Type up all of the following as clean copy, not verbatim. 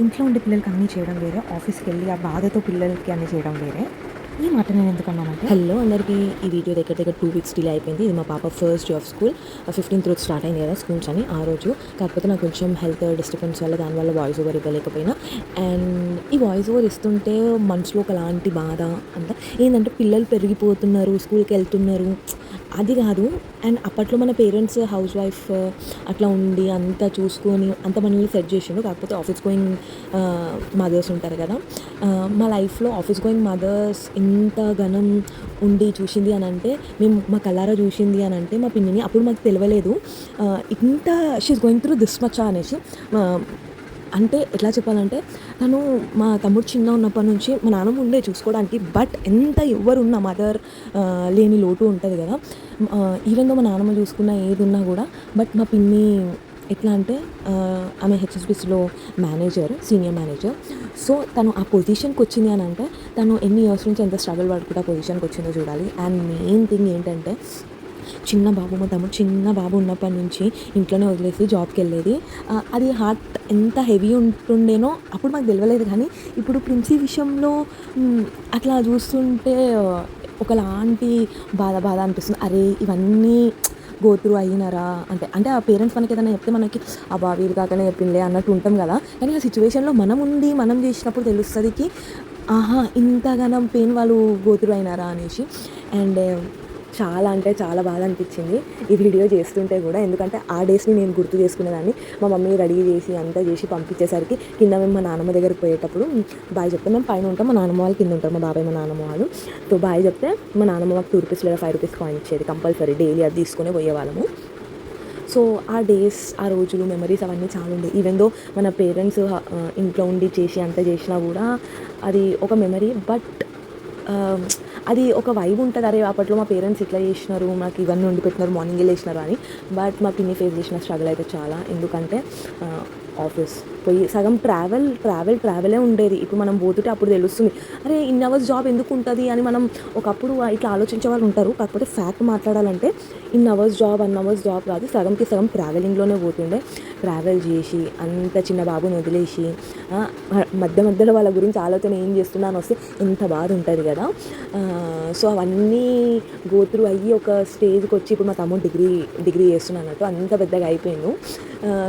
ఇంట్లో ఉండే పిల్లలకి అన్నీ చేయడం వేరే, ఆఫీస్కి వెళ్ళి ఆ బాధతో పిల్లలకి అన్నీ చేయడం వేరే. ఈ మాట నేను ఎందుకన్నానంటే, హలో అందరికీ. ఈ వీడియో దగ్గర దగ్గర 2 వీక్స్ డిలే అయిపోయింది. ఇది మా పాప first day of school. 15th రోజు స్టార్ట్ అయింది కదా స్కూల్స్ అని ఆ రోజు. కాకపోతే నాకు కొంచెం హెల్త్ డిస్టర్బెన్స్ వల్ల దానివల్ల వాయిస్ ఓవర్ ఇవ్వలేకపోయినా. అండ్ ఈ వాయిస్ ఓవర్ ఇస్తుంటే మనసులో ఒకలాంటి బాధ అంతా ఏంటంటే పిల్లలు పెరిగిపోతున్నారు, స్కూల్కి వెళ్తున్నారు, అది కాదు. అండ్ అప్పట్లో మన పేరెంట్స్ హౌస్ వైఫ్ అట్లా ఉండి అంతా చూసుకొని అంత మనల్ని సెట్ చేసిండు. కాకపోతే ఆఫీస్ గోయింగ్ మదర్స్ ఉంటారు కదా, మా లైఫ్లో ఆఫీస్ గోయింగ్ మదర్స్ ఇంత ఘనం ఉండి చూసింది అని అంటే, మేము మా కళ్ళారా చూసింది అని అంటే మా పిన్నిని. అప్పుడు మాకు తెలియలేదు ఇంత she's going through this much అనేసి. అంటే ఎట్లా చెప్పాలంటే, తను మా తమ్ముడు చిన్న ఉన్నప్పటి నుంచి మా నాన్నమ్మ ఉండే చూసుకోవడానికి. బట్ ఎంత ఎవరున్న మదర్ లేని లోటు ఉంటుంది కదా. ఈవెన్ దో మా నాన్నమ్మ చూసుకున్న ఏది ఉన్నా కూడా, బట్ మా పిన్ని ఎట్లా అంటే ఆమె హెచ్ఎస్బిసిలో మేనేజర్, సీనియర్ మేనేజర్. సో తను ఆ పొజిషన్కి వచ్చింది అని అంటే, తను ఎన్ని ఇయర్స్ నుంచి ఎంత స్ట్రగుల్ పడుకుంటే ఆ పొజిషన్కి వచ్చిందో చూడాలి. అండ్ మెయిన్ థింగ్ ఏంటంటే, చిన్న బాబు, మా తమ్ముడు చిన్న బాబు ఉన్నప్పటి నుంచి ఇంట్లోనే వదిలేసి జాబ్కి వెళ్ళేది. అది హార్ట్ ఎంత హెవీ ఉంటుండేనో అప్పుడు మాకు తెలియలేదు. కానీ ఇప్పుడు ప్రిన్సీ విషయంలో అట్లా చూస్తుంటే ఒకలాంటి బాధ అనిపిస్తుంది. అరే ఇవన్నీ గోత్రు అయినారా అంటే ఆ పేరెంట్స్ మనకి ఏదైనా చెప్తే మనకి ఆ వీలు కాకనే చెప్పిందే అన్నట్టు ఉంటాం కదా. కానీ ఆ సిచ్యువేషన్లో మనం ఉండి మనం చేసినప్పుడు తెలుస్తుందికి ఆహా ఇంతగానం పెయిన్ వాళ్ళు గోత్రు అయినారా అనేసి. అండ్ చాలా అంటే చాలా బాధ అనిపించింది ఈ వీడియో చేస్తుంటే కూడా. ఎందుకంటే ఆ డేస్ని నేను గుర్తు చేసుకునేదాన్ని. మా మమ్మీ రెడీ చేసి అంతా చేసి పంపించేసరికి కింద మేము మా నాన్నమ్మ దగ్గరికి పోయేటప్పుడు బాయ్ చెప్తే, మేము పైన ఉంటాం, మా నాన్నమ్మ వాళ్ళు కింద ఉంటారు, మా బాబాయ్ మా నాన్నమ్మ వాళ్ళు. సో బాయ్ చెప్తే మా నాన్నమ్మ మాకు 2 రూపీస్ లేదా 5 రూపీస్ కాయిన్ ఇచ్చేది కంపల్సరీ. డైలీ అది తీసుకునే పోయేవాళ్ళము. సో ఆ డేస్, ఆ రోజులు, మెమరీస్ అవన్నీ చాలా ఉండేవి. ఈవెన్ దో మన పేరెంట్స్ ఇంట్లో ఉండి చేసి అంత చేసినా కూడా అది ఒక మెమరీ. బట్ అది ఒక వైబ్ ఉంటుంది. అరే అప్పట్లో మా పేరెంట్స్ ఇట్లా చేసినారు, మాకు ఇవన్నీ వండి పెట్టినారు, మార్నింగ్ వెళ్ళేసినారు అని. బట్ మా పిన్ని ఫేస్ చేసిన స్ట్రగుల్ అయితే చాలా. ఎందుకంటే ఆఫీస్ పోయి సగం ట్రావెలే ఉండేది. ఇప్పుడు మనం పోతుంటే అప్పుడు తెలుస్తుంది, అరే ఇన్ అవర్స్ జాబ్ ఎందుకు ఉంటుంది అని. మనం ఒకప్పుడు ఇట్లా ఆలోచించే వాళ్ళు ఉంటారు. కాకపోతే ఫ్యాక్ట్ మాట్లాడాలంటే in hours job, 1 hours job కాదు, సగంకి సగం ట్రావెలింగ్లోనే పోతుండే. ట్రావెల్ చేసి అంత చిన్న బాబుని వదిలేసి మధ్యలో వాళ్ళ గురించి ఆలోచన ఏం చేస్తున్నా అని వస్తే ఎంత బాధ ఉంటుంది కదా. సో అవన్నీ గోత్రు అయ్యి ఒక స్టేజ్కి వచ్చి ఇప్పుడు మా తమ్ముడు డిగ్రీ చేస్తున్నా అన్నట్టు అంత పెద్దగా అయిపోయాను.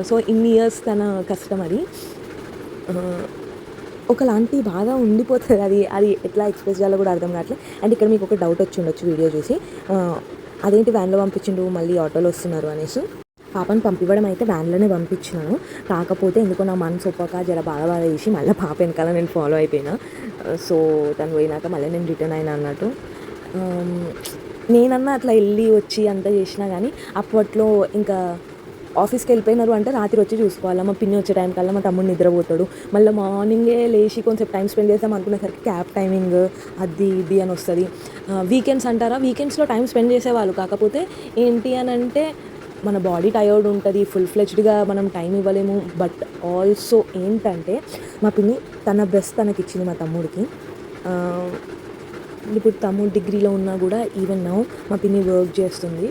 సో ఇన్ని ఇయర్స్ తన కష్టం అది ఒకలాంటి బాధ ఉండిపోతుంది. అది ఎట్లా ఎక్స్ప్రెస్ చేయాలో కూడా అర్థం కావట్లేదు. అండ్ ఇక్కడ మీకు ఒక డౌట్ వచ్చి ఉండొచ్చు వీడియో చూసి, అదేంటి వ్యాన్లో పంపించిండు మళ్ళీ ఆటోలో వస్తున్నారు అనేసి. పాపను పంపివ్వడం అయితే వ్యాన్లోనే పంపించినాను. కాకపోతే ఎందుకో నా మనసు ఒప్పక జర బాధ చేసి మళ్ళీ పాప వెనకాల నేను ఫాలో అయిపోయినా. సో తను పోయినాక మళ్ళీ నేను రిటర్న్ అయినా అన్నట్టు. నేనన్నా అట్లా వెళ్ళి వచ్చి అంతా చేసినా కానీ అప్పట్లో ఇంకా ఆఫీస్కి వెళ్ళిపోయినారు అంటే రాత్రి వచ్చి చూసుకోవాలి. మా పిన్ని వచ్చే టైం కల్లా మా తమ్ముడు నిద్రపోతాడు. మళ్ళీ మార్నింగే లేచి కొంచెం టైం స్పెండ్ చేద్దాం అనుకునేసరికి క్యాబ్ టైమింగ్ అది ఇది అని వస్తుంది. వీకెండ్స్ అంటారా, వీకెండ్స్లో టైం స్పెండ్ చేసేవాళ్ళు. కాకపోతే ఏంటి అని అంటే మన బాడీ టయర్డ్ ఉంటుంది, ఫుల్ ఫ్లెజ్డ్గా మనం టైం ఇవ్వలేము. బట్ ఆల్సో ఏంటంటే మా పిన్ని తన బెస్ట్ తనకి ఇచ్చింది మా తమ్ముడికి. ఇప్పుడు తమ్ముడు డిగ్రీలో ఉన్నా కూడా ఈవెన్ నౌ మా పిన్ని వర్క్ చేస్తుంది.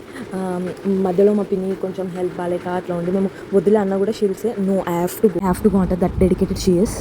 మధ్యలో మా పిన్ని కొంచెం హెల్త్ బాగాలేక అట్లా ఉండి మేము వదిలే అన్న కూడా she'll say no, I have to go అంటే దట్ డెడికేటెడ్ షీ ఇస్.